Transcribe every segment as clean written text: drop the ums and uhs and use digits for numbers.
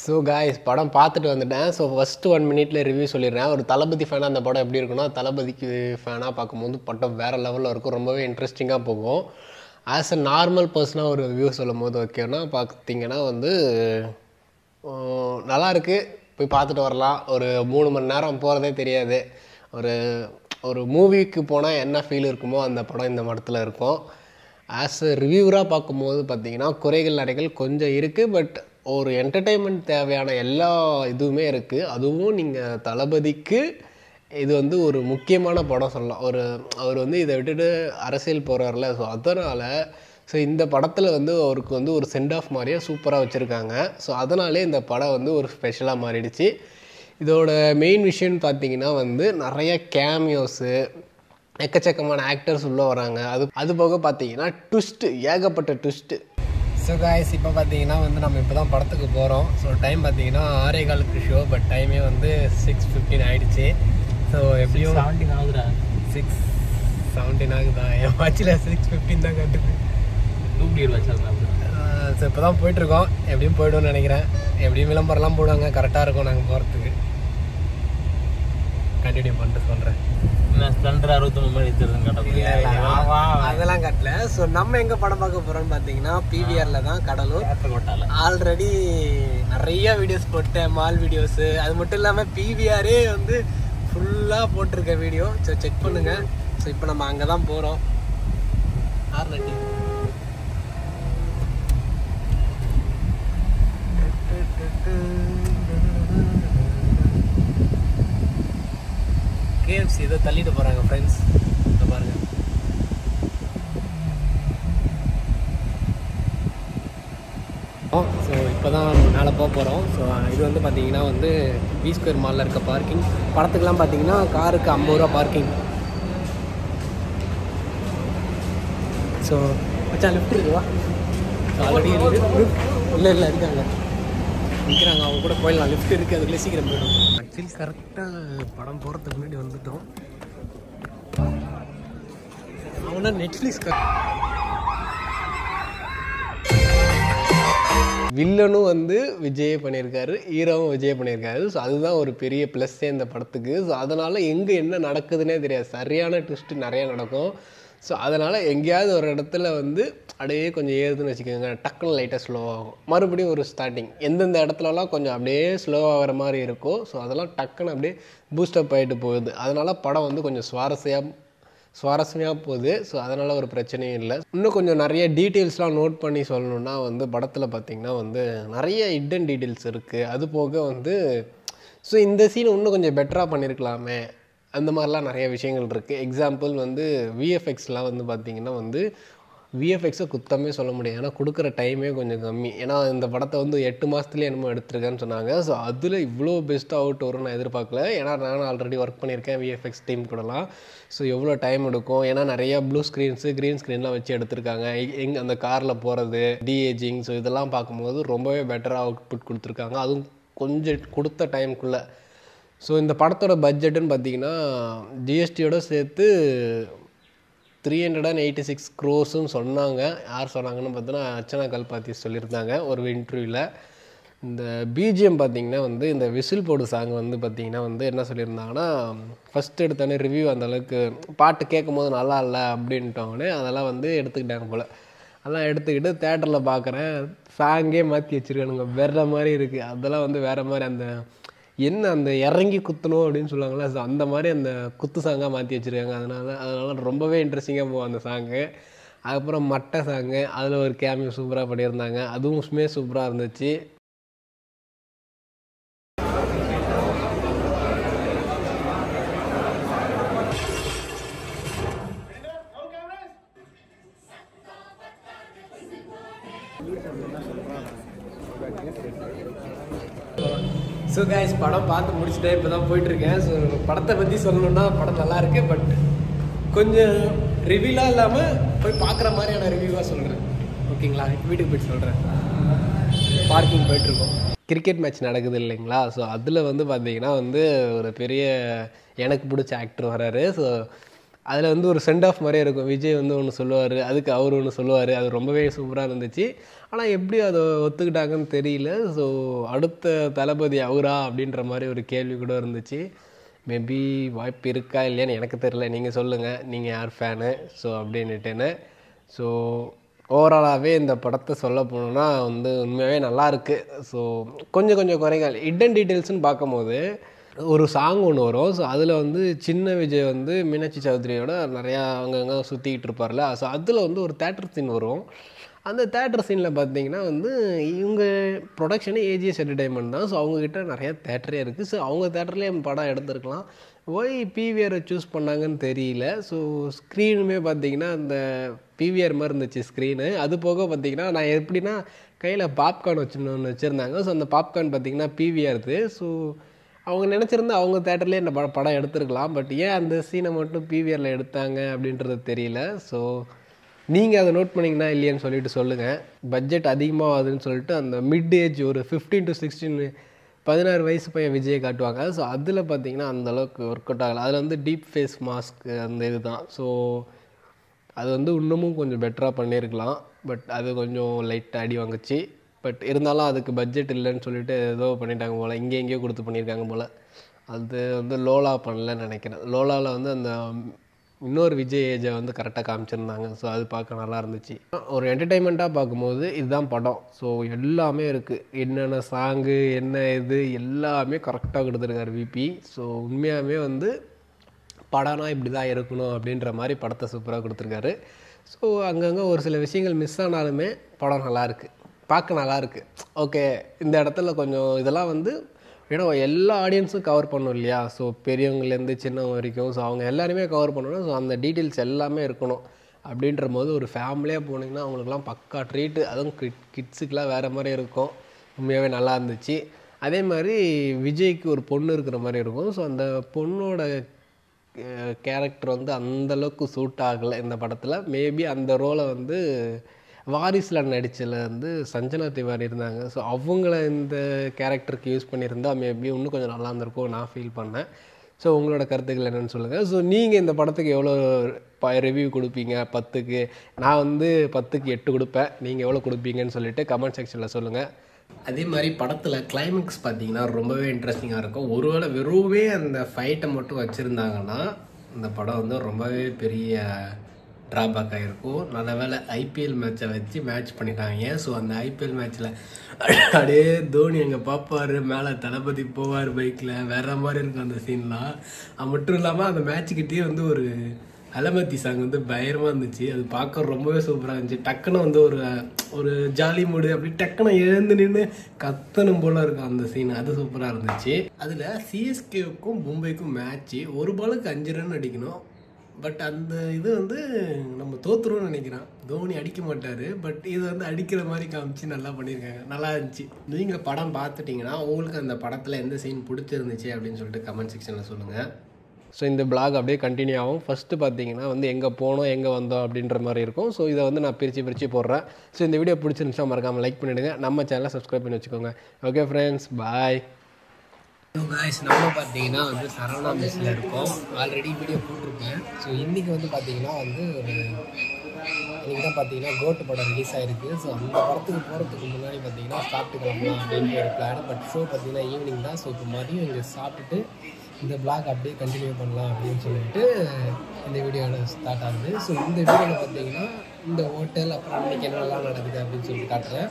So guys படம் பார்த்துட்டு வந்துட்டேன். ஸோ ஃபஸ்ட்டு 1 மினிட்ல ரிவ்யூ சொல்லிடுறேன். ஒரு தளபதி ஃபேனாக அந்த படம் எப்படி இருக்குன்னா, தளபதிக்கு ஃபேனாக பார்க்கும்போது படம் வேறு லெவலில் இருக்கும். ரொம்பவே இன்ட்ரெஸ்டிங்காக போகும். ஆஸ் அ நார்மல் பர்சனாக ஒரு ரிவ்யூ சொல்லும் போது ஓகேன்னா பார்த்தீங்கன்னா வந்து நல்லாயிருக்கு, போய் பார்த்துட்டு வரலாம். ஒரு 3 மணி நேரம் போகிறதே தெரியாது. ஒரு ஒரு மூவிக்கு போனால் என்ன ஃபீல் இருக்குமோ அந்த படம் இந்த படத்தில் இருக்கும். ஆஸ் அ ரிவ்யூவராக பார்க்கும்போது பார்த்தீங்கன்னா குறைகள் நடைகள் கொஞ்சம் இருக்குது. பட் ஒரு என்டர்டெயின்மெண்ட் தேவையான எல்லா இதுவுமே இருக்குது. அதுவும் நீங்கள் தளபதிக்கு இது வந்து ஒரு முக்கியமான படம் சொல்லலாம். அவர் வந்து இதை விட்டுட்டு அரசியல் போகிறார்ல, ஸோ அதனால் இந்த படத்தில் வந்து அவருக்கு வந்து ஒரு சென்ட் ஆஃப் மாதிரியே சூப்பராக வச்சுருக்காங்க. ஸோ அதனாலே இந்த படம் வந்து ஒரு ஸ்பெஷலாக மாறிடுச்சு. இதோட மெயின் விஷயம்னு பார்த்தீங்கன்னா வந்து நிறைய கேமியோஸு, எக்கச்சக்கமான ஆக்டர்ஸ் உள்ளே வராங்க. அது போக பார்த்தீங்கன்னா ட்விஸ்ட்டு, ஏகப்பட்ட ட்விஸ்ட்டு. ஸோ காய்ஸ் இப்போ பார்த்தீங்கன்னா வந்து நம்ம இப்போ தான் படத்துக்கு போகிறோம். ஸோ டைம் பார்த்தீங்கன்னா 6:15 ஷோ, பட் டைமே வந்து 6:15 ஆகிடுச்சு. ஸோ எப்படியும் 17 ஆகுதுடா. 6:17 ஆகுதா? என் வாட்சில் 6:15 தான் கட்டுது. டூப்ளிகேட் வச்சாங்க. ஸோ இப்போ தான் போயிட்டுருக்கோம். எப்படியும் போய்டும்னு நினைக்கிறேன். எப்படியும் விளம்பரம்லாம் போடுவாங்க, கரெக்டாக இருக்கும் நாங்கள் போகிறதுக்கு. கண்டினியூ பண்ணிட்டு சொல்கிறேன். ஸ்ப்ளெண்டர் 69 மாதிரி அதெல்லாம் கட்டல. ஸோ நம்ம எங்கே படம் பார்க்க போகிறோம்னு பார்த்தீங்கன்னா பிவிஆரில் தான், கடலூர். ஆல்ரெடி நிறைய வீடியோஸ் போட்டேன், மால் வீடியோஸு. அது மட்டும் இல்லாமல் பிவிஆரே வந்து ஃபுல்லாக போட்டிருக்க வீடியோ. ஸோ செக் பண்ணுங்கள். ஸோ இப்போ நம்ம அங்கே தான் போகிறோம். ஆர்நட்டி கேஎஃப்சி ஏதோ தள்ளிட்டு போகிறாங்க ஃப்ரெண்ட்ஸ். இதை பாருங்கள். ஸோ இப்போ தான் மேலே போக போகிறோம். ஸோ இது வந்து பார்த்தீங்கன்னா வந்து வி ஸ்கொயர் மாலில் இருக்க பார்க்கிங். படத்துக்கெலாம் பார்த்தீங்கன்னா காருக்கு 50 ரூபா பார்க்கிங். ஸோ வச்சா லிஃப்ட் இருக்குவா? ஆல்ரெடி இல்லை இருக்காங்க, நிற்கிறாங்க. அவங்க கூட போயிடலாம். லிஃப்ட் இருக்குது, அதுக்குள்ளே சீக்கிரம் போயிடும். ஆக்சுவலி கரெக்டாக படம் போகிறதுக்கு முன்னாடி வந்துட்டோம். அவனா நெட்ஃப்ளிக்ஸ் வில்லனும் வந்து விஜய் பண்ணியிருக்காரு, ஹீரோவும் விஜய் பண்ணியிருக்காரு. ஸோ அதுதான் ஒரு பெரிய ப்ளஸ்ஸே இந்த படத்துக்கு. ஸோ அதனால் எங்கே என்ன நடக்குதுன்னே தெரியாது. சரியான ட்விஸ்ட்டு நிறையா நடக்கும். ஸோ அதனால் எங்கேயாவது ஒரு இடத்துல வந்து அப்படியே கொஞ்சம் ஏறுதுன்னு வச்சுக்கோங்க, டக்குன்னு லைட்டாக ஸ்லோவாகும். மறுபடியும் ஒரு ஸ்டார்டிங் எந்தெந்த இடத்துலலாம் கொஞ்சம் அப்படியே ஸ்லோவாகிற மாதிரி இருக்கும். ஸோ அதெல்லாம் டக்குன்னு அப்படியே பூஸ்டப் ஆகிட்டு போகுது. அதனால் படம் வந்து கொஞ்சம் சுவாரஸ்யமாக போகுது. ஸோ அதனால் ஒரு பிரச்சனையும் இல்லை. இன்னும் கொஞ்சம் நிறைய டீட்டெயில்ஸ்லாம் நோட் பண்ணி சொல்லணுன்னா வந்து படத்தில் பார்த்திங்கன்னா வந்து நிறைய ஹிடன் டீட்டெயில்ஸ் இருக்குது. அது போக வந்து இந்த சீன் இன்னும் கொஞ்சம் பெட்டராக பண்ணியிருக்கலாமே, அந்த மாதிரிலாம் நிறைய விஷயங்கள் இருக்குது. எக்ஸாம்பிள் வந்து விஎஃப்எக்ஸ்லாம் வந்து பார்த்திங்கன்னா வந்து விஎஃப்எக்ஸை குத்தமே சொல்ல முடியாது. ஏன்னா கொடுக்குற டைமே கொஞ்சம் கம்மி. ஏன்னா இந்த படத்தை வந்து 8 மாதத்துலேயே என்னமோ எடுத்திருக்கேன்னு சொன்னாங்க. ஸோ அதில் இவ்வளோ பெஸ்ட்டாக அவுட் வரும்னு நான் எதிர்பார்க்கல. ஏன்னா நானும் ஆல்ரெடி ஒர்க் பண்ணியிருக்கேன் விஎஃப்எக்ஸ் டீம் கூடலாம். ஸோ எவ்வளோ டைம் எடுக்கும், ஏன்னா நிறையா ப்ளூ ஸ்க்ரீன்ஸு க்ரீன் ஸ்க்ரீன்லாம் வச்சு எடுத்திருக்காங்க. அந்த காரில் போகிறது, டிஏஜிங், ஸோ இதெல்லாம் பார்க்கும்போது ரொம்பவே பெட்டராக அவுட்புட் கொடுத்துருக்காங்க. அதுவும் கொஞ்சம் கொடுத்த டைமுக்குள்ளே. ஸோ இந்த படத்தோட பட்ஜெட்டுன்னு பார்த்தீங்கன்னா ஜிஎஸ்டியோட சேர்த்து 386 crores சொன்னாங்க. யார் சொன்னாங்கன்னு பார்த்தோன்னா அர்ச்சனா கல்பாத்தி சொல்லியிருந்தாங்க ஒரு இன்டர்வியூவில். இந்த பிஜிஎம் பார்த்திங்கன்னா வந்து இந்த விசில் போடு சாங் வந்து பார்த்திங்கன்னா வந்து என்ன சொல்லியிருந்தாங்கன்னா, ஃபஸ்ட்டு எடுத்தோடனே ரிவ்யூ அந்தளவுக்கு பாட்டு கேட்கும் போது நல்லா இல்லை அப்படின்ட்டோடனே அதெல்லாம் வந்து எடுத்துக்கிட்டாங்க போல். அதெல்லாம் எடுத்துக்கிட்டு தேட்டரில் பார்க்குறேன், சாங்கே மாற்றி வச்சுருக்கானுங்க, வேறு மாதிரி இருக்குது. அதெல்லாம் வந்து வேறு மாதிரி அந்த இறங்கி குத்தணும் அப்படின்னு சொல்லுவாங்களா, ஸோ அந்த மாதிரி அந்த குத்து சாங்காக மாற்றி வச்சுருக்காங்க. அதனால் ரொம்பவே இன்ட்ரெஸ்டிங்காக போகும் அந்த சாங்கு. அதுக்கப்புறம் மட்டை சாங்கு, அதில் ஒரு கேமியோ சூப்பராக பண்ணியிருந்தாங்க. அதுவும் சூப்பராக இருந்துச்சு. ஸோ கைஸ் படம் பார்த்து முடிச்சுட்டேன், இப்போ தான் போயிட்டுருக்கேன். ஸோ படத்தை பற்றி சொல்லணுன்னா படம் நல்லாயிருக்கு. பட் கொஞ்சம் ரிவ்யூலாக இல்லாமல் போய் பார்க்குற மாதிரியான ரிவ்யூவாக சொல்கிறேன், ஓகேங்களா? வீட்டுக்கு போய்ட்டு சொல்கிறேன். பார்க்கிங் போயிட்டுருக்கோம். கிரிக்கெட் மேட்ச் நடக்குது இல்லைங்களா? ஸோ அதில் வந்து பார்த்திங்கன்னா வந்து ஒரு பெரிய எனக்கு பிடிச்ச ஆக்டர் வராரு. ஸோ அதில் வந்து ஒரு சென்ட் ஆஃப் மாதிரியே இருக்கும். விஜய் வந்து ஒன்று சொல்லுவார், அதுக்கு அவர் ஒன்று சொல்லுவார். அது ரொம்பவே சூப்பராக இருந்துச்சு. ஆனால் எப்படி அதை ஒத்துக்கிட்டாங்கன்னு தெரியல. ஸோ அடுத்த தளபதி அவரா அப்படின்ற மாதிரி ஒரு கேள்வி கூட இருந்துச்சு. மேபி வாய்ப்பு இருக்கா இல்லையான்னு எனக்கு தெரில. நீங்கள் சொல்லுங்கள், நீங்கள் யார் ஃபேனு ஸோ அப்படின்னுட்டேன்னு. ஸோ ஓவராலாகவே இந்த படத்தை சொல்ல போனோன்னா வந்து உண்மையாகவே நல்லாயிருக்கு. ஸோ கொஞ்சம் குறைகள் ஹிடன் டீட்டெயில்ஸ்னு பார்க்கும்போது ஒரு சாங் ஒன்று வரும். ஸோ அதில் வந்து சின்ன விஜய் வந்து மீனாட்சி சௌத்ரியோட நிறையா அங்கங்கே சுற்றிக்கிட்டு இருப்பார்ல. ஸோ அதில் வந்து ஒரு தேட்டர் சீன் வரும். அந்த தேட்டர் சீனில் பார்த்தீங்கன்னா வந்து இவங்க ப்ரொடக்ஷனே ஏஜிஎஸ் என்டர்டைன்மெண்ட் தான். ஸோ அவங்கக்கிட்ட நிறையா தேட்டரே இருக்குது. ஸோ அவங்க தேட்டர்லேயே படம் எடுத்துருக்கலாம். ஒய் பிவிஆரை சூஸ் பண்ணாங்கன்னு தெரியல. ஸோ ஸ்க்ரீனுமே பார்த்தீங்கன்னா அந்த பிவிஆர் மாதிரி இருந்துச்சு ஸ்க்ரீனு. அது போக பார்த்தீங்கன்னா நான் எப்படின்னா கையில் பாப்கார்ன் ஒன்று வச்சுருந்தாங்க. ஸோ அந்த பாப்கார்ன் பார்த்தீங்கன்னா பிவிஆர். ஸோ அவங்க நினச்சிருந்தா அவங்க தேட்டர்லேயே இந்த படம் எடுத்துருக்கலாம். பட் ஏன் அந்த சீனை மட்டும் பிவிஆரில் எடுத்தாங்க அப்படின்றது தெரியல. ஸோ நீங்கள் அதை நோட் பண்ணிங்கன்னா இல்லையான்னு சொல்லிட்டு சொல்லுங்கள். பட்ஜெட் அதிகமாக ஆகுதுன்னு சொல்லிட்டு அந்த மிட் ஏஜ் ஒரு 15 to 16 16 வயசு பையன் விஜயை காட்டுவாங்க. ஸோ அதில் பார்த்தீங்கன்னா அந்தளவுக்கு ஒர்க் அவுட் ஆகலை. அதில் வந்து டீப் ஃபேஸ் மாஸ்க் அந்த இது தான். ஸோ அது வந்து இன்னமும் கொஞ்சம் பெட்டராக பண்ணியிருக்கலாம். பட் அது கொஞ்சம் லைட்டாக அடி வாங்குச்சு. பட் இருந்தாலும் அதுக்கு பட்ஜெட் இல்லைன்னு சொல்லிட்டு ஏதோ பண்ணிட்டாங்க போல். எங்கேயோ கொடுத்து பண்ணியிருக்காங்க போல். அது வந்து லோலா பண்ணலன்னு நினைக்கிறேன். லோலாவில் வந்து அந்த இன்னொரு விஜய் ஏஜை வந்து கரெக்டாக காமிச்சிருந்தாங்க. ஸோ அது பார்க்க நல்லா இருந்துச்சு. ஒரு என்டர்டெயின்மெண்ட்டாக பார்க்கும்போது இதுதான் படம். ஸோ எல்லாமே இருக்குது. என்னென்ன சாங்கு என்ன இது எல்லாமே கரெக்டாக கொடுத்துருக்காரு விபி. ஸோ உண்மையாகவே வந்து படம்னா இப்படி தான் இருக்கணும் அப்படின்ற மாதிரி படத்தை சூப்பராக கொடுத்துருக்காரு. ஸோ அங்கங்கே ஒரு சில விஷயங்கள் மிஸ் ஆனாலுமே படம் நல்லாயிருக்கு, பார்க்க நல்லாயிருக்கு. ஓகே, இந்த இடத்துல கொஞ்சம் இதெல்லாம் வந்து ஏன்னா எல்லா ஆடியன்ஸும் கவர் பண்ணணும் இல்லையா. ஸோ பெரியவங்கலேருந்து சின்னவங்க வரைக்கும் ஸோ அவங்க எல்லாருமே கவர் பண்ணணும். ஸோ அந்த டீட்டெயில்ஸ் எல்லாமே இருக்கணும். அப்படின்ற போது ஒரு ஃபேமிலியாக போனீங்கன்னா அவங்களுக்குலாம் பக்கா ட்ரீட்டு. அதுவும் கிட்ஸுக்கெலாம் வேறு மாதிரி இருக்கும். உண்மையாகவே நல்லா இருந்துச்சு. அதே மாதிரி விஜய்க்கு ஒரு பொண்ணு இருக்கிற மாதிரி இருக்கும். ஸோ அந்த பொண்ணோட கேரக்டர் வந்து அந்தளவுக்கு சூட் ஆகலை இந்த படத்தில். மேபி அந்த ரோலை வந்து வாரிசில் நடிச்சதில் வந்து சஞ்சனா திவாரி இருந்தாங்க. ஸோ அவங்கள இந்த கேரக்டருக்கு யூஸ் பண்ணியிருந்தால் மேபி இன்னும் கொஞ்சம் நல்லா இருந்திருக்கும் நான் ஃபீல் பண்ணேன். ஸோ உங்களோட கருத்துக்கள் என்னென்னு சொல்லுங்கள். ஸோ நீங்கள் இந்த படத்துக்கு எவ்வளோ ரிவ்யூ கொடுப்பீங்க 10க்கு? நான் வந்து 10க்கு 8 கொடுப்பேன். நீங்கள் எவ்வளோ கொடுப்பீங்கன்னு சொல்லிட்டு கமெண்ட் செக்ஷனில் சொல்லுங்கள். அதே மாதிரி படத்தில் கிளைமேக்ஸ் பார்த்தீங்கன்னா ரொம்பவே இன்ட்ரெஸ்டிங்காக இருக்கும். ஒருவேளை வெறுமே அந்த ஃபைட்டை மட்டும் வச்சுருந்தாங்கன்னா இந்த படம் வந்து ரொம்பவே பெரிய ட்ராபேக் ஆகிருக்கும். நல்ல வேலை ஐபிஎல் மேட்சை வச்சு மேட்ச் பண்ணிட்டாங்க. ஸோ அந்த ஐபிஎல் மேட்ச்சில் அப்படியே தோனி அங்கே பார்ப்பார், மேலே தளபதி போவார் பைக்கில், வேறு மாதிரி இருக்கும் அந்த சீன்லாம். அது மட்டும் இல்லாமல் அந்த மேட்ச்சுக்கிட்டே வந்து ஒரு அலமத்தி சாங் வந்து பயங்கரமாக இருந்துச்சு. அது பார்க்க ரொம்பவே சூப்பராக இருந்துச்சு. டக்குன்னு வந்து ஒரு ஜாலி மூடு அப்படி டக்குன்னு எழுந்து நின்று கத்தனும் போல இருக்கும் அந்த சீன். அது சூப்பராக இருந்துச்சு. அதில் சிஎஸ்கேவுக்கும் மும்பைக்கும் மேட்ச்சு ஒரு பாலுக்கு 5 ரன் அடிக்கணும். பட் அந்த இது வந்து நம்ம தோற்றுருவோம்னு நினைக்கிறேன். தோனி அடிக்க மாட்டார். பட் இது வந்து அடிக்கிற மாதிரி காமிச்சு நல்லா பண்ணியிருக்காங்க. நல்லா இருந்துச்சு. நீங்கள் படம் பார்த்துட்டிங்கன்னா உங்களுக்கு அந்த படத்தில் எந்த சீன் பிடிச்சிருந்துச்சு அப்படின்னு சொல்லிட்டு கமெண்ட் செக்ஷனில் சொல்லுங்கள். ஸோ இந்த பிளாக் அப்படியே கண்டினியூ ஆகும். ஃபஸ்ட்டு பார்த்தீங்கன்னா வந்து எங்கே போனோம் எங்கே வந்தோம் அப்படின்ற மாதிரி இருக்கும். ஸோ இதை வந்து நான் பிரித்து போடுறேன். ஸோ இந்த வீடியோ பிடிச்சிருந்துச்சா மறக்காமல் லைக் பண்ணிவிடுங்க. நம்ம சேனலை சப்ஸ்கிரைப் பண்ணி வச்சுக்கோங்க. ஓகே ஃப்ரெண்ட்ஸ், பாய். காய்ஸ், நம்ம பார்த்தீங்கன்னா வந்து சரவணா மெஸ்ஸில் இருக்கோம். ஆல்ரெடி வீடியோ போட்டிருக்கேன். ஸோ இன்றைக்கி வந்து பார்த்தீங்கன்னா வந்து இன்றைக்கி தான் பார்த்தீங்கன்னா கோட்டு படம் ரிலீஸ் ஆகிருக்கு. ஸோ அந்த படத்துக்கு போகிறதுக்கு முன்னாடி பார்த்தீங்கன்னா சாப்பிட்டு கிளம்பலாம் அப்படின்ட்டு ஒரு பிளான். பட் ஷோ பார்த்தீங்கன்னா ஈவினிங் தான். ஸோ இப்போ மதியம் இங்கே சாப்பிட்டுட்டு இந்த பிளாக் அப்படியே கண்டினியூ பண்ணலாம் அப்படின்னு சொல்லிட்டு இந்த வீடியோவில் ஸ்டார்ட் ஆகுது. ஸோ இந்த வீடியோவில் பார்த்தீங்கன்னா இந்த ஹோட்டல் அப்புறம் இன்றைக்கி என்னெல்லாம் நடக்குது அப்படின்னு சொல்லிட்டு காட்டுறேன்.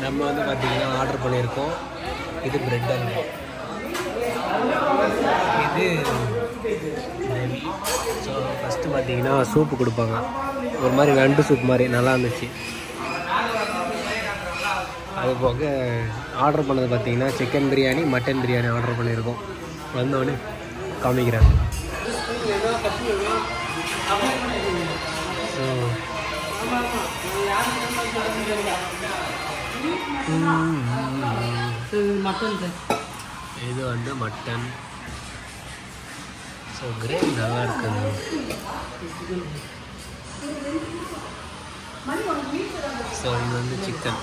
நம்ம வந்து பார்த்தீங்கன்னா ஆர்டர் பண்ணியிருக்கோம். இது பிரெட் அல்வா, இது ஸோ ஃபஸ்ட்டு பார்த்தீங்கன்னா சூப்பு கொடுப்பாங்க. ஒரு மாதிரி நண்டு சூப் மாதிரி நல்லா இருந்துச்சு. அது போக ஆர்டர் பண்ணது பார்த்தீங்கன்னா chicken biryani, mutton biryani order பண்ணியிருக்கோம். வந்தோடனே காமிக்கிறாங்க. இது வந்து மட்டன். ஸோ கிரேவி நல்லா இருக்குங்க. ஸோ இது வந்து சிக்கன்.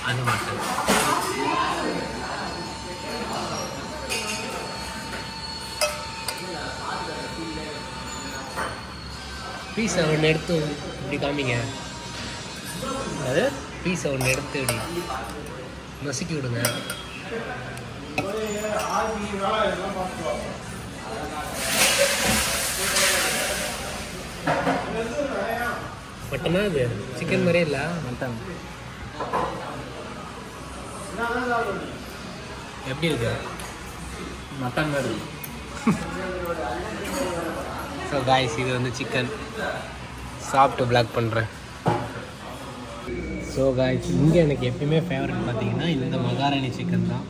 அது மட்டன். பீஸை ஒன்று எடுத்து இப்படி காமிங்க. அது பீஸை ஒன்று எடுத்து இப்படி நசுக்கி விடுங்க. மட்டனா இது சிக்கன் மாதிரியே இல்லை. மட்டன் எப்படி இருக்கு? மட்டன் மாதிரி. ஸோ காய்ஸ், இது வந்து சிக்கன் சாப்பிட்டு பிளாக் பண்ணுறேன். ஸோ காய்ஸ், இங்கே எனக்கு எப்பயுமே ஃபேவரட் பார்த்தீங்கன்னா இந்த மகாராணி சிக்கன் தான்.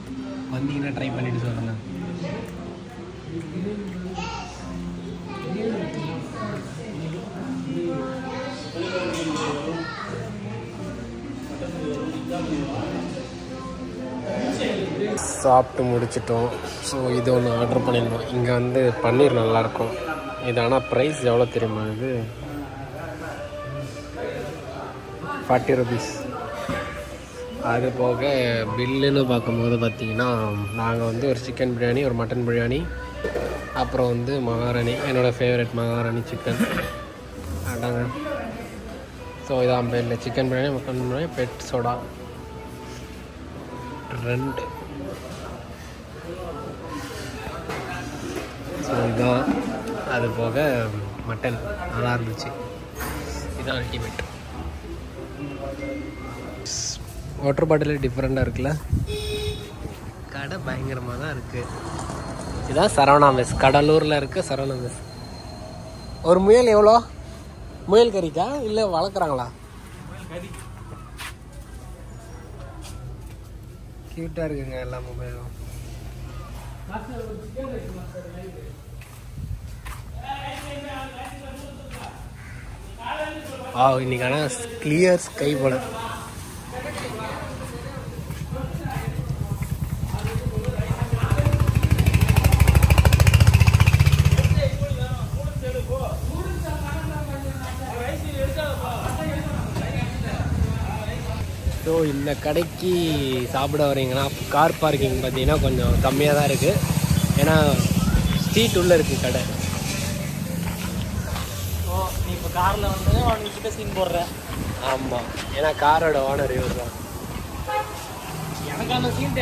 வந்தீங்கன்னா ட்ரை பண்ணிட்டு சொல்லுங்கள். சாப்பிட்டு முடிச்சிட்டோம். ஸோ இது ஒன்று ஆர்டர் பண்ணியிருந்தோம். இங்கே வந்து பன்னீர் நல்லாயிருக்கும். இது ஆனால் ப்ரைஸ் எவ்வளோ தெரியுமா? இது 40 rupees. அது போக பில்லுன்னு பார்க்கும்போது பார்த்தீங்கன்னா நாங்கள் வந்து ஒரு சிக்கன் பிரியாணி, ஒரு மட்டன் பிரியாணி, அப்புறம் வந்து மகாராணி, என்னோடய ஃபேவரட் மகாராணி சிக்கன் அதாங்க. ஸோ இதான் bill. Chicken biryani, mutton biryani, pet soda 2. So இதுதான். அது போக மட்டன் நல்லா இருந்துச்சு. இதுதான் அல்டிமேட். வாட்டர் பாட்டில் டிஃப்ரெண்ட்டாக இருக்குல்ல. கடை பயங்கரமாக தான் இருக்குது. இதுதான் சரவணா மெஸ். கடலூரில் இருக்குது சரவணா மெஸ். ஒரு முயல் எவ்வளோ? முயல் கறிக்கா இல்லை வளர்க்குறாங்களா? க்யூட்டாக இருக்குங்க எல்லா மொபைலும். இன்னைக்கு ஆனால் கிளியர் ஸ்கை போல. ஸோ இந்த கடைக்கு சாப்பிட வரீங்கன்னா கார் பார்க்கிங் பார்த்தீங்கன்னா கொஞ்சம் கம்மியாக தான் இருக்குது. ஏன்னா ஸ்ட்ரீட் உள்ளே இருக்குது கடை. நீ இப்போ காரில் வந்து அவங்கக்கிட்ட சீன் போடுற. ஆமாம், ஏன்னா காரோட ஓனர் இவர் தான். எனக்கு அந்த சீன்